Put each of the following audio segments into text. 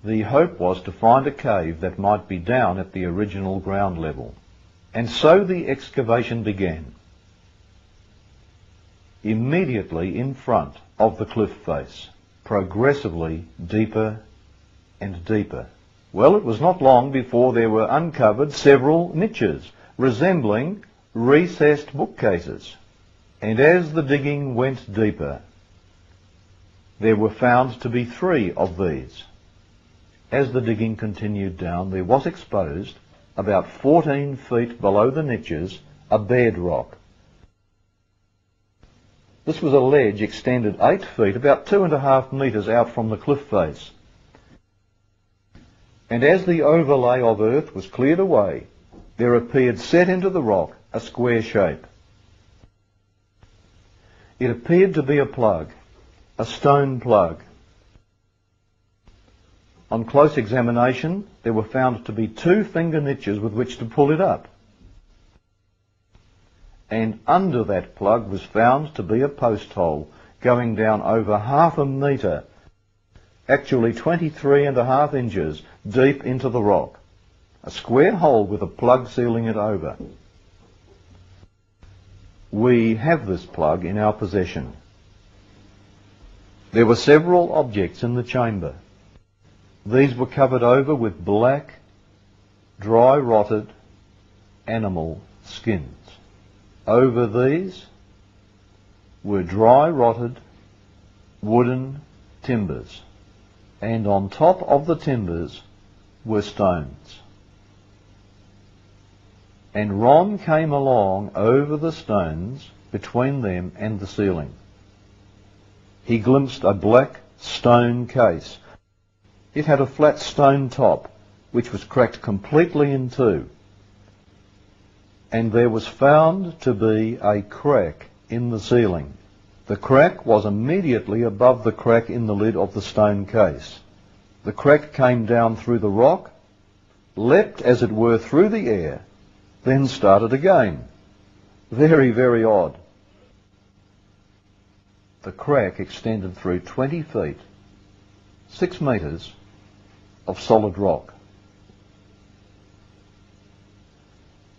The hope was to find a cave that might be down at the original ground level. And so the excavation began. Immediately in front of the cliff face, progressively deeper and deeper. Well, it was not long before there were uncovered several niches, resembling recessed bookcases. And as the digging went deeper, there were found to be 3 of these. As the digging continued down, there was exposed, about 14 feet below the niches, a bedrock. This was a ledge extended 8 feet, about 2.5 metres out from the cliff face. And as the overlay of earth was cleared away, there appeared set into the rock a square shape. It appeared to be a plug, a stone plug. On close examination, there were found to be 2 finger niches with which to pull it up. And under that plug was found to be a post hole going down over 1/2 metre, actually 23.5 inches deep into the rock. A square hole with a plug sealing it over. We have this plug in our possession. There were several objects in the chamber. These were covered over with black, dry rotted animal skins. Over these were dry rotted wooden timbers, and on top of the timbers were stones. And Ron came along over the stones between them and the ceiling. He glimpsed a black stone case. It had a flat stone top, which was cracked completely in 2. And there was found to be a crack in the ceiling. The crack was immediately above the crack in the lid of the stone case. The crack came down through the rock, leapt as it were through the air, then started again. Very, very odd. The crack extended through 20 feet, 6 metres of solid rock.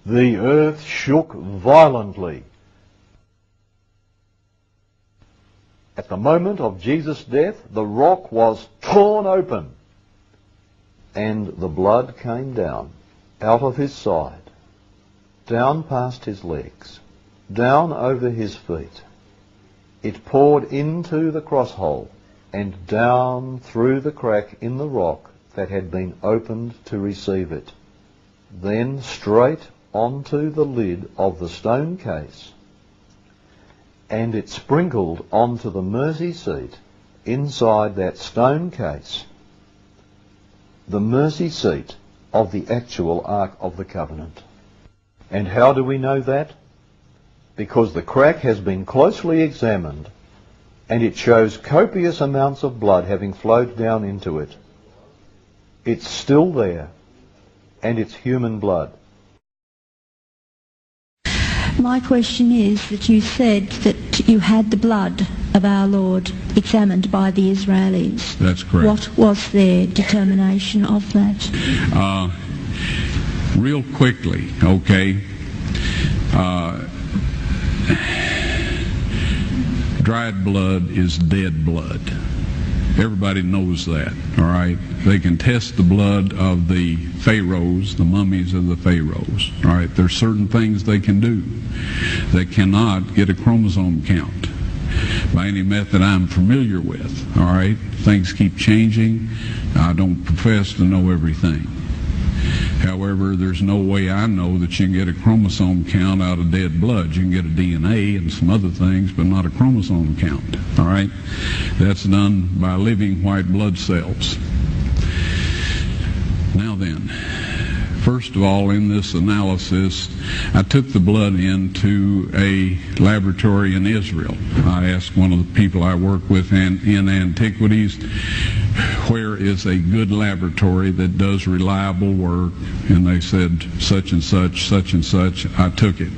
The earth shook violently. At the moment of Jesus' death, the rock was torn open, and the blood came down out of his side, down past his legs, down over his feet. It poured into the cross hole and down through the crack in the rock that had been opened to receive it, then straight onto the lid of the stone case, and it sprinkled onto the mercy seat inside that stone case, the mercy seat of the actual Ark of the Covenant. And how do we know that? Because the crack has been closely examined, and it shows copious amounts of blood having flowed down into it. It's still there, and it's human blood. My question is that you said that you had the blood of our Lord examined by the Israelis. That's correct. What was their determination of that? Real quickly, okay. Dried blood is dead blood. Everybody knows that, all right? They can test the blood of the pharaohs, the mummies of the pharaohs, all right? There's certain things they can do. They cannot get a chromosome count by any method I'm familiar with, all right? Things keep changing. I don't profess to know everything. However, there's no way I know that you can get a chromosome count out of dead blood. You can get a DNA and some other things, but not a chromosome count, all right? That's done by living white blood cells. Now then, first of all, in this analysis, I took the blood into a laboratory in Israel. I asked one of the people I work with in antiquities, where is a good laboratory that does reliable work? And they said, such and such, such and such. I took it.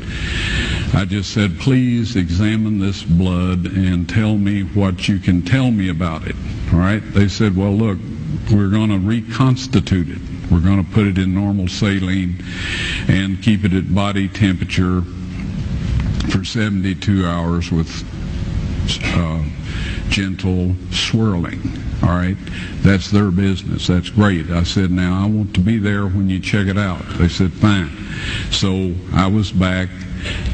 I just said, please examine this blood and tell me what you can tell me about it. All right? They said, well, look, we're going to reconstitute it. We're going to put it in normal saline and keep it at body temperature for 72 hours with gentle swirling. All right, that's their business. That's great. I said, now I want to be there when you check it out. They said, fine. So I was back.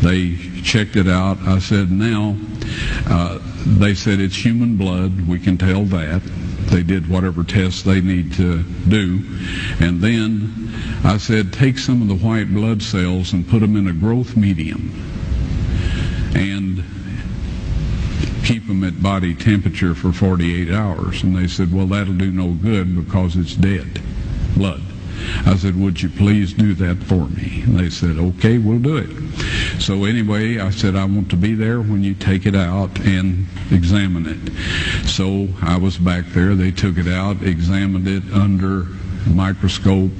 They checked it out. I said, now, they said it's human blood. We can tell that. They did whatever tests they need to do. And then I said, take some of the white blood cells and put them in a growth medium and keep them at body temperature for 48 hours. And they said, well, that'll do no good because it's dead blood. I said, would you please do that for me? And they said, okay, we'll do it. So anyway, I said, I want to be there when you take it out and examine it. So I was back there. They took it out, examined it under a microscope,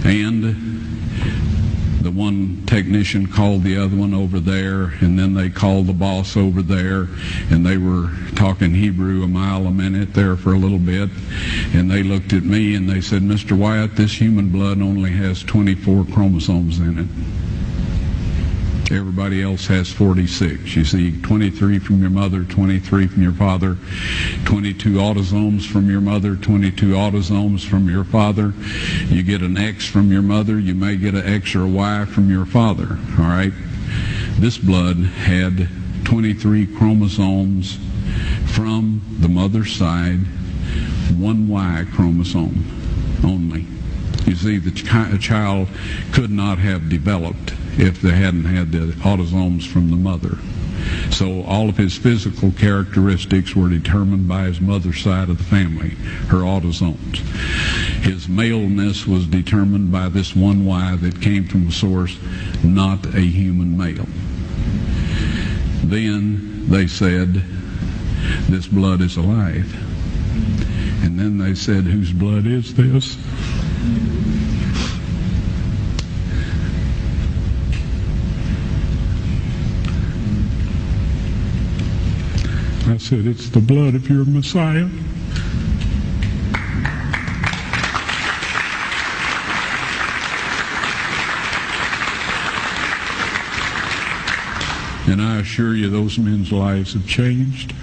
and the one technician called the other one over there, and then they called the boss over there, and they were talking Hebrew a mile a minute there for a little bit, and they looked at me and they said, Mr. Wyatt, this human blood only has 24 chromosomes in it. Everybody else has 46. You see, 23 from your mother, 23 from your father, 22 autosomes from your mother, 22 autosomes from your father. You get an X from your mother, you may get an X or a Y from your father, all right? This blood had 23 chromosomes from the mother's side, one Y chromosome only. You see, the child could not have developed if they hadn't had the autosomes from the mother. So all of his physical characteristics were determined by his mother's side of the family, her autosomes. His maleness was determined by this one Y that came from a source, not a human male. Then they said, this blood is alive. And then they said, whose blood is this? I said, it's the blood of your Messiah. And I assure you, those men's lives have changed.